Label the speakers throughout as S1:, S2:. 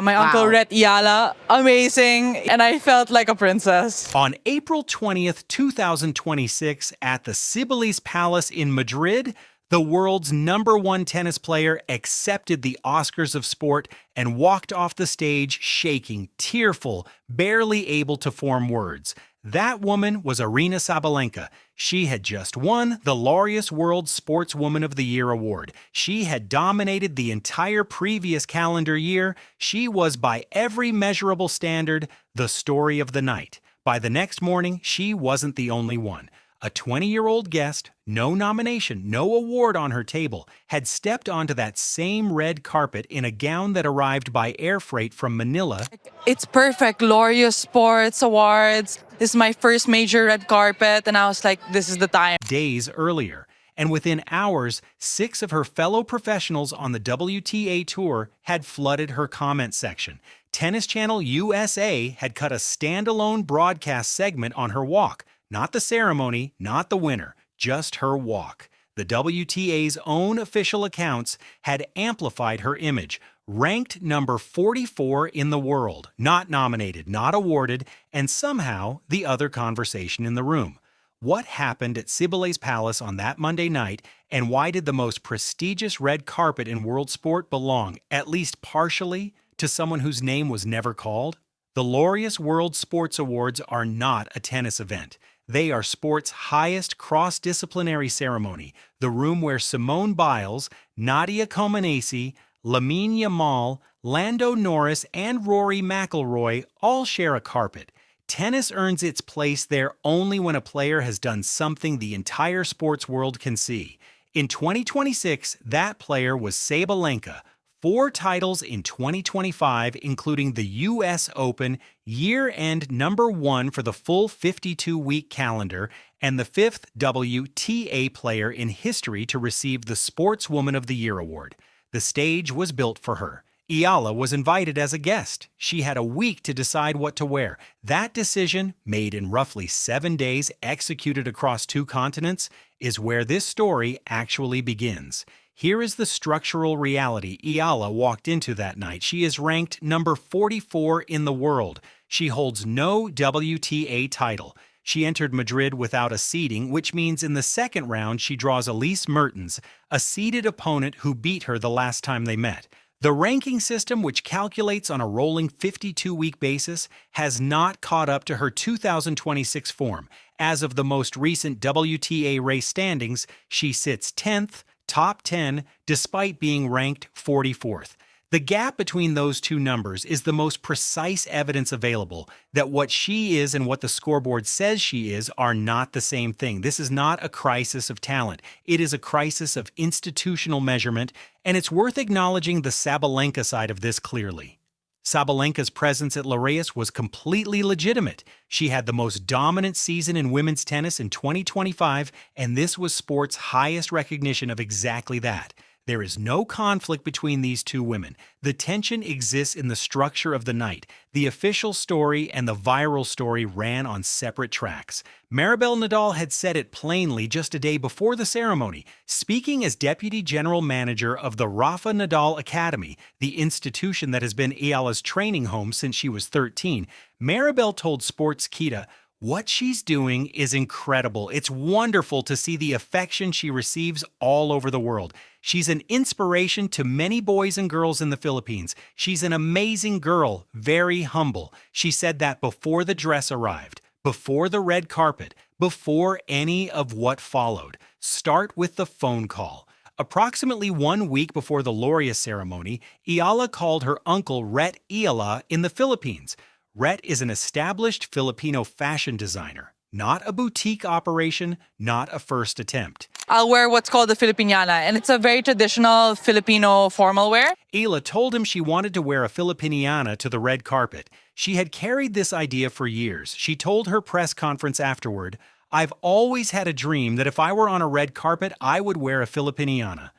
S1: My uncle Rhett Eala, amazing, and I felt like a princess.
S2: On April 20th, 2026, at the Cibeles Palace in Madrid, the world's #1 tennis player accepted the Oscars of sport and walked off the stage shaking, tearful, barely able to form words. That woman was Aryna Sabalenka. She had just won the Laureus World Sportswoman of the Year award. She had dominated the entire previous calendar year. She was, by every measurable standard, the story of the night. By the next morning, she wasn't the only one. A 20-year-old guest, no nomination, no award on her table, had stepped onto that same red carpet in a gown that arrived by air freight from Manila.
S1: It's perfect. Laureus Sports Awards. This is my first major red carpet, and I was like, this is the time.
S2: Days earlier. And within hours, 6 of her fellow professionals on the WTA Tour had flooded her comment section. Tennis Channel USA had cut a standalone broadcast segment on her walk. Not the ceremony, not the winner, just her walk. The WTA's own official accounts had amplified her image, ranked number 44 in the world, not nominated, not awarded, and somehow the other conversation in the room. What happened at Cibeles Palace on that Monday night, and why did the most prestigious red carpet in world sport belong, at least partially, to someone whose name was never called? The Laureus World Sports Awards are not a tennis event. They are sport's highest cross-disciplinary ceremony, the room where Simone Biles, Nadia Comaneci, Lamine Yamal, Lando Norris, and Rory McIlroy all share a carpet. Tennis earns its place there only when a player has done something the entire sports world can see. In 2026, that player was Sabalenka. 4 titles in 2025, including the U.S. Open, year-end #1 for the full 52-week calendar, and the 5th WTA player in history to receive the Sportswoman of the Year award. The stage was built for her. Eala was invited as a guest. She had a week to decide what to wear. That decision, made in roughly 7 days, executed across 2 continents, is where this story actually begins. Here is the structural reality Eala walked into that night. She is ranked number 44 in the world. She holds no WTA title. She entered Madrid without a seeding, which means in the second round she draws Elise Mertens, a seeded opponent who beat her the last time they met. The ranking system, which calculates on a rolling 52-week basis, has not caught up to her 2026 form. As of the most recent WTA race standings, she sits 10th, top 10, despite being ranked 44th. The gap between those two numbers is the most precise evidence available that what she is and what the scoreboard says she is are not the same thing. This is not a crisis of talent. It is a crisis of institutional measurement, and it's worth acknowledging the Sabalenka side of this clearly. Sabalenka's presence at Laureus was completely legitimate. She had the most dominant season in women's tennis in 2025, and this was sport's highest recognition of exactly that. There is no conflict between these two women. The tension exists in the structure of the night. The official story and the viral story ran on separate tracks. Maribel Nadal had said it plainly just a day before the ceremony. Speaking as deputy general manager of the Rafa Nadal Academy, the institution that has been Eala's training home since she was 13, Maribel told Sportskita, "What she's doing is incredible. It's wonderful to see the affection she receives all over the world. She's an inspiration to many boys and girls in the Philippines. She's an amazing girl, very humble." She said that before the dress arrived, before the red carpet, before any of what followed. Start with the phone call. Approximately 1 week before the Laureus ceremony, Eala called her uncle Rhett Eala in the Philippines. Rhett is an established Filipino fashion designer, not a boutique operation, not a first attempt.
S1: I'll wear what's called the Filipiniana, and it's a very traditional Filipino formal wear.
S2: Eala told him she wanted to wear a Filipiniana to the red carpet. She had carried this idea for years. She told her press conference afterward, "I've always had a dream that if I were on a red carpet, I would wear a Filipiniana."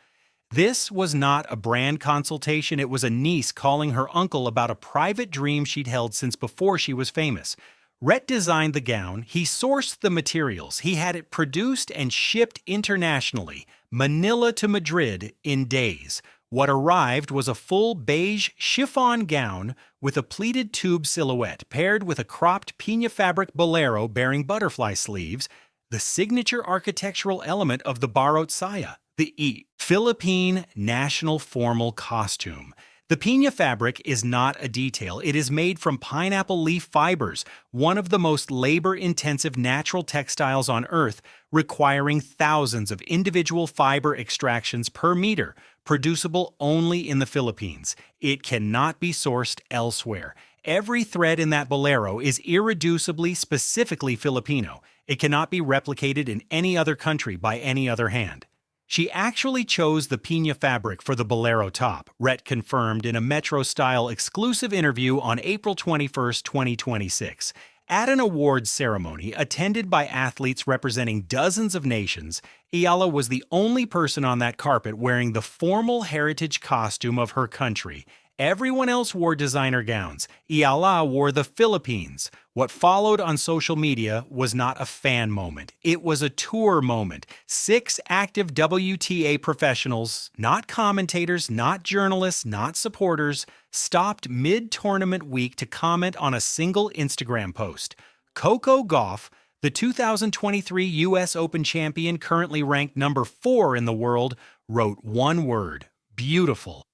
S2: This was not a brand consultation. It was a niece calling her uncle about a private dream she'd held since before she was famous. Rhett designed the gown, he sourced the materials, he had it produced and shipped internationally, Manila to Madrid, in days. What arrived was a full beige chiffon gown with a pleated tube silhouette paired with a cropped piña fabric bolero bearing butterfly sleeves, the signature architectural element of the barot saya, the Philippine national formal costume. The piña fabric is not a detail. It is made from pineapple leaf fibers, one of the most labor-intensive natural textiles on Earth, requiring thousands of individual fiber extractions per meter, producible only in the Philippines. It cannot be sourced elsewhere. Every thread in that bolero is irreducibly specifically Filipino. It cannot be replicated in any other country by any other hand. She actually chose the piña fabric for the bolero top, Rhett confirmed in a Metro-style exclusive interview on April 21, 2026. At an awards ceremony attended by athletes representing dozens of nations, Eala was the only person on that carpet wearing the formal heritage costume of her country. Everyone else wore designer gowns. Eala wore the Philippines. What followed on social media was not a fan moment. It was a tour moment. 6 active WTA professionals, not commentators, not journalists, not supporters, stopped mid-tournament week to comment on a single Instagram post. Coco Gauff, the 2023 U.S. Open champion currently ranked number 4 in the world, wrote one word: beautiful.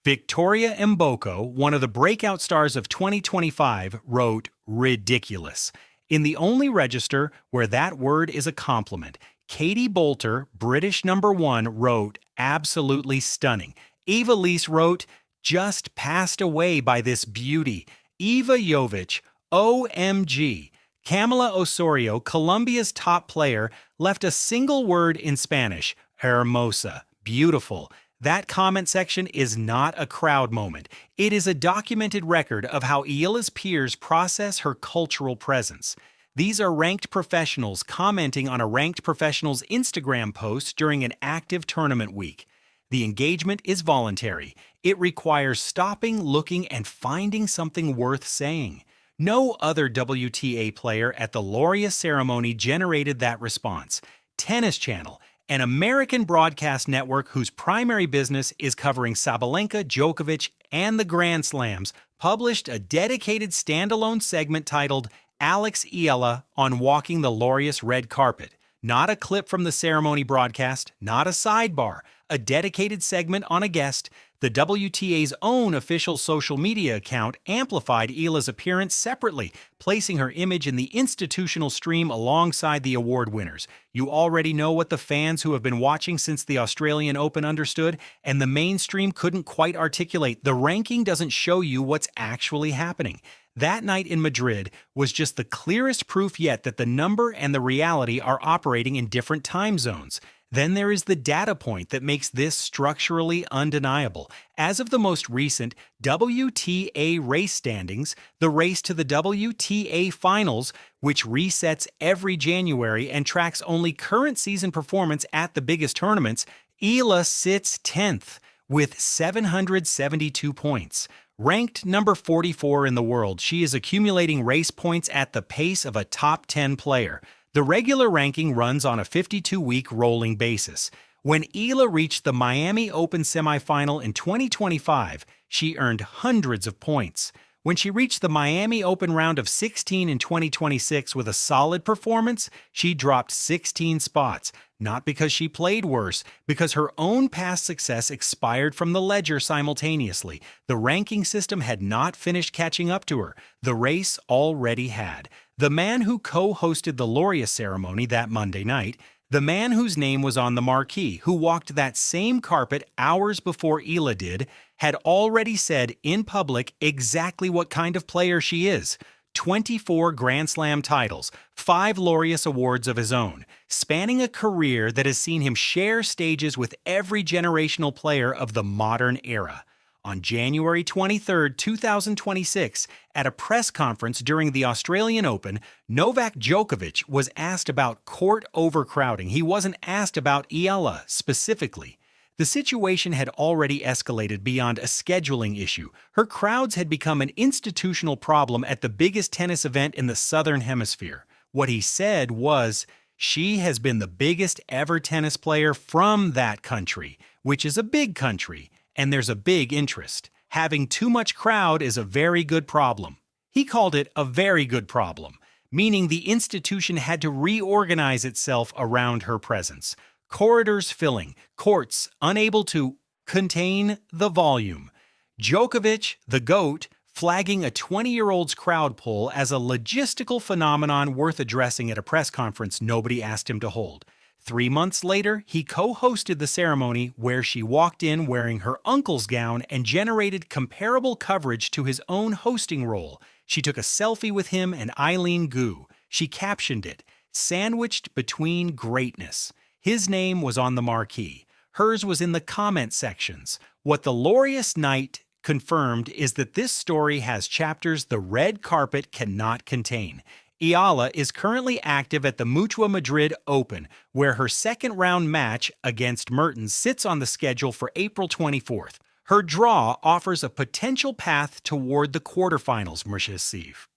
S2: Victoria Mboko, one of the breakout stars of 2025, wrote ridiculous. In the only register where that word is a compliment, Katie Boulter, British number 1, wrote absolutely stunning. Eva Lise wrote just passed away by this beauty. Eva Jovic, OMG. Camila Osorio, Colombia's top player, left a single word in Spanish: hermosa, beautiful. That comment section is not a crowd moment. It is a documented record of how Eala's peers process her cultural presence. These are ranked professionals commenting on a ranked professional's Instagram post during an active tournament week. The engagement is voluntary. It requires stopping, looking, and finding something worth saying. No other WTA player at the Laureus ceremony generated that response. Tennis Channel, an American broadcast network whose primary business is covering Sabalenka, Djokovic, and the Grand Slams, published a dedicated standalone segment titled Alex Eala on Walking the Laureus Red Carpet. Not a clip from the ceremony broadcast, not a sidebar, a dedicated segment on a guest. The WTA's own official social media account amplified Eala's appearance separately, placing her image in the institutional stream alongside the award winners. You already know what the fans who have been watching since the Australian Open understood, and the mainstream couldn't quite articulate. The ranking doesn't show you what's actually happening. That night in Madrid was just the clearest proof yet that the number and the reality are operating in different time zones. Then there is the data point that makes this structurally undeniable. As of the most recent WTA race standings, the race to the WTA Finals, which resets every January and tracks only current season performance at the biggest tournaments, Eala sits 10th with 772 points. Ranked number 44 in the world, she is accumulating race points at the pace of a top 10 player. The regular ranking runs on a 52-week rolling basis. When Eala reached the Miami Open semifinal in 2025, she earned hundreds of points. When she reached the Miami Open round of 16 in 2026 with a solid performance, she dropped 16 spots. Not because she played worse, because her own past success expired from the ledger simultaneously. The ranking system had not finished catching up to her. The race already had. The man who co-hosted the Laureus ceremony that Monday night, the man whose name was on the marquee, who walked that same carpet hours before Eala did, had already said in public exactly what kind of player she is. 24 Grand Slam titles, 5 Laureus Awards of his own, spanning a career that has seen him share stages with every generational player of the modern era. On January 23, 2026, at a press conference during the Australian Open, Novak Djokovic was asked about court overcrowding. He wasn't asked about Eala specifically. The situation had already escalated beyond a scheduling issue. Her crowds had become an institutional problem at the biggest tennis event in the Southern Hemisphere. What he said was, she has been the biggest ever tennis player from that country, which is a big country, and there's a big interest. Having too much crowd is a very good problem. He called it a very good problem, meaning the institution had to reorganize itself around her presence. Corridors filling, courts unable to contain the volume. Djokovic, the GOAT, flagging a 20-year-old's crowd pull as a logistical phenomenon worth addressing at a press conference nobody asked him to hold. 3 months later, he co-hosted the ceremony where she walked in wearing her uncle's gown and generated comparable coverage to his own hosting role. She took a selfie with him and Eileen Gu. She captioned it, "Sandwiched between greatness." His name was on the marquee. Hers was in the comment sections. What the Laureus night confirmed is that this story has chapters the red carpet cannot contain. Eala is currently active at the Mutua Madrid Open, where her second-round match against Mertens sits on the schedule for April 24th. Her draw offers a potential path toward the quarterfinals, Mershasiv.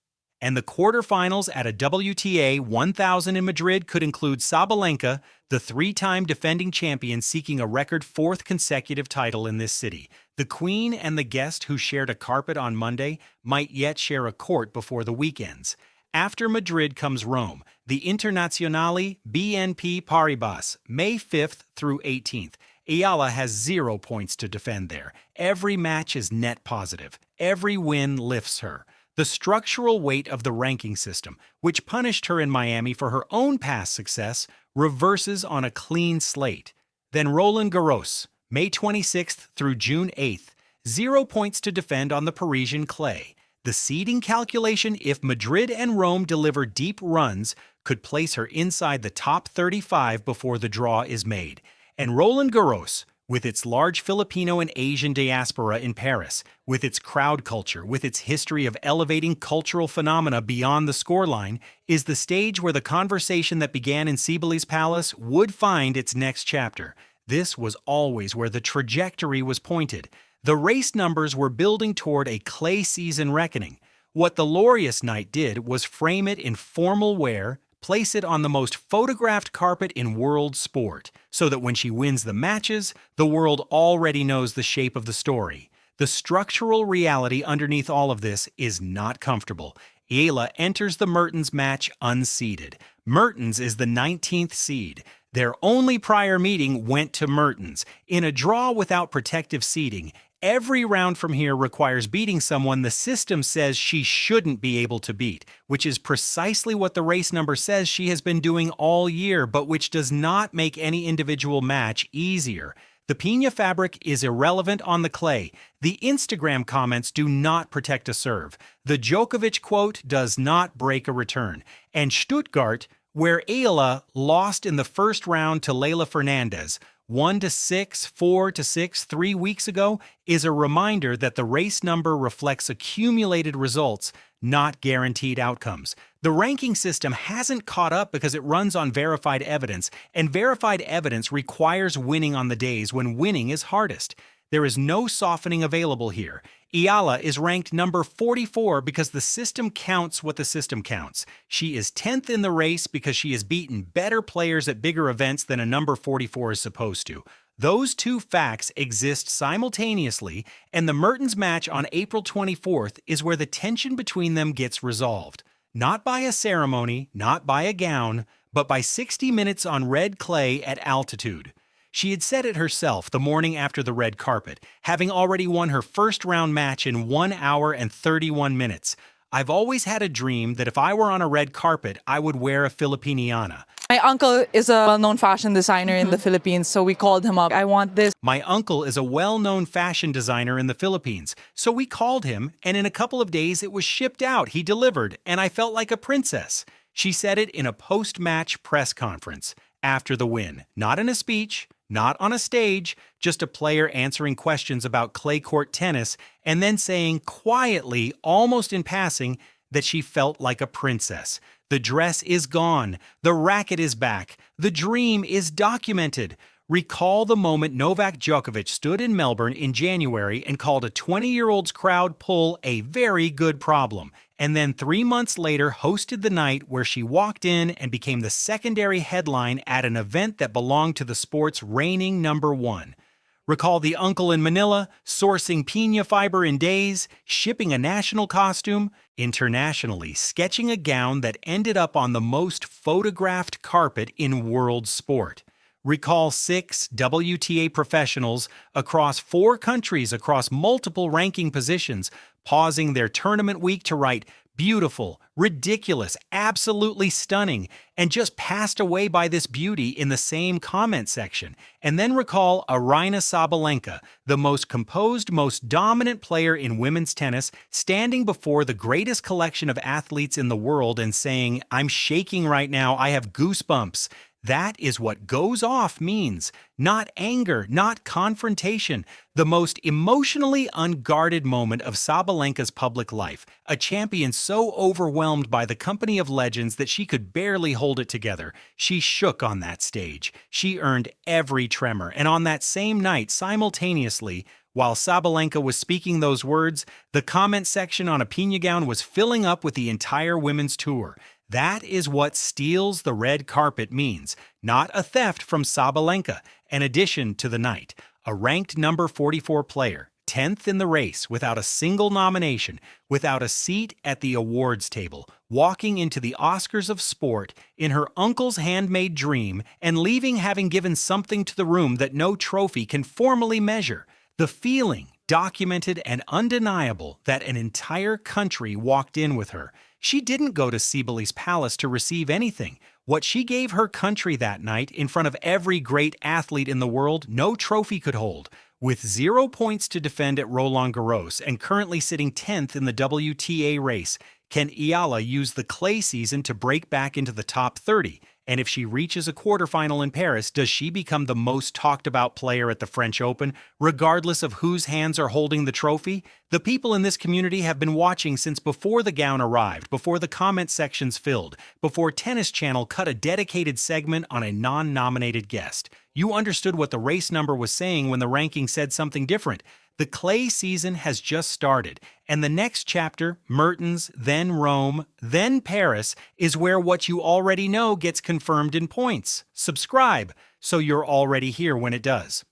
S2: And the quarterfinals at a WTA 1000 in Madrid could include Sabalenka, the three-time defending champion seeking a record fourth consecutive title in this city. The Queen and the guest who shared a carpet on Monday might yet share a court before the weekends. After Madrid comes Rome, the Internazionale BNP Paribas, May 5th through 18th. Eala has 0 points to defend there. Every match is net positive. Every win lifts her. The structural weight of the ranking system, which punished her in Miami for her own past success, reverses on a clean slate. Then Roland Garros, May 26th through June 8th. 0 points to defend on the Parisian clay. The seeding calculation, if Madrid and Rome deliver deep runs, could place her inside the top 35 before the draw is made. And Roland Garros, with its large Filipino and Asian diaspora in Paris, with its crowd culture, with its history of elevating cultural phenomena beyond the scoreline, is the stage where the conversation that began in Sibili's palace would find its next chapter. This was always where the trajectory was pointed. The race numbers were building toward a clay season reckoning. What the Laureus night did was frame it in formal wear, place it on the most photographed carpet in world sport, so that when she wins the matches, the world already knows the shape of the story. The structural reality underneath all of this is not comfortable. Eala enters the Mertens match unseeded. Mertens is the 19th seed. Their only prior meeting went to Mertens. In a draw without protective seeding, every round from here requires beating someone the system says she shouldn't be able to beat, which is precisely what the race number says she has been doing all year, but which does not make any individual match easier. The piña fabric is irrelevant on the clay. The Instagram comments do not protect a serve. The Djokovic quote does not break a return. And Stuttgart, where Eala lost in the first round to Leylah Fernandez, 1-6, 4-6 3 weeks ago, is a reminder that the race number reflects accumulated results, not guaranteed outcomes. The ranking system hasn't caught up because it runs on verified evidence, and verified evidence requires winning on the days when winning is hardest. There is no softening available here. Eala is ranked number 44 because the system counts what the system counts. She is 10th in the race because she has beaten better players at bigger events than a number 44 is supposed to. Those two facts exist simultaneously, and the Mertens match on April 24th is where the tension between them gets resolved. Not by a ceremony, not by a gown, but by 60 minutes on red clay at altitude. She had said it herself the morning after the red carpet, having already won her first-round match in 1 hour and 31 minutes. "I've always had a dream that if I were on a red carpet, I would wear a Filipiniana.
S1: My uncle is a well-known fashion designer in the Philippines, so we called him up. I want this.
S2: My uncle is a well-known fashion designer in the Philippines, so we called him, and in a couple of days it was shipped out. He delivered, and I felt like a princess." She said it in a post-match press conference after the win, not in a speech, not on a stage, just a player answering questions about clay court tennis and then saying quietly, almost in passing, that she felt like a princess. The dress is gone. The racket is back. The dream is documented. Recall the moment Novak Djokovic stood in Melbourne in January and called a 20-year-old's crowd pull a very good problem, and then 3 months later hosted the night where she walked in and became the secondary headline at an event that belonged to the sport's reigning number one. Recall the uncle in Manila sourcing piña fiber in days, shipping a national costume, internationally sketching a gown that ended up on the most photographed carpet in world sport. Recall 6 WTA professionals across 4 countries across multiple ranking positions, pausing their tournament week to write beautiful, ridiculous, absolutely stunning, and just passed away by this beauty in the same comment section. And then recall Aryna Sabalenka, the most composed, most dominant player in women's tennis, standing before the greatest collection of athletes in the world and saying, "I'm shaking right now, I have goosebumps." That is what goes off means. Not anger, not confrontation. The most emotionally unguarded moment of Sabalenka's public life. A champion so overwhelmed by the company of legends that she could barely hold it together. She shook on that stage. She earned every tremor. And on that same night, simultaneously, while Sabalenka was speaking those words, the comment section on a piña gown was filling up with the entire women's tour. That is what steals the red carpet means, not a theft from Sabalenka. An addition to the night, a ranked number 44 player, 10th in the race without a single nomination, without a seat at the awards table, walking into the Oscars of sport in her uncle's handmade dream and leaving having given something to the room that no trophy can formally measure. The feeling, documented and undeniable, that an entire country walked in with her. She didn't go to Sibeli's palace to receive anything. What she gave her country that night in front of every great athlete in the world, no trophy could hold. With 0 points to defend at Roland Garros and currently sitting 10th in the WTA race, can Eala use the clay season to break back into the top 30? And if she reaches a quarterfinal in Paris, does she become the most talked about player at the French Open, regardless of whose hands are holding the trophy? The people in this community have been watching since before the gown arrived, before the comment sections filled, before Tennis Channel cut a dedicated segment on a non-nominated guest. You understood what the race number was saying when the ranking said something different. The clay season has just started, and the next chapter, Mertens, then Rome, then Paris, is where what you already know gets confirmed in points. Subscribe, so you're already here when it does.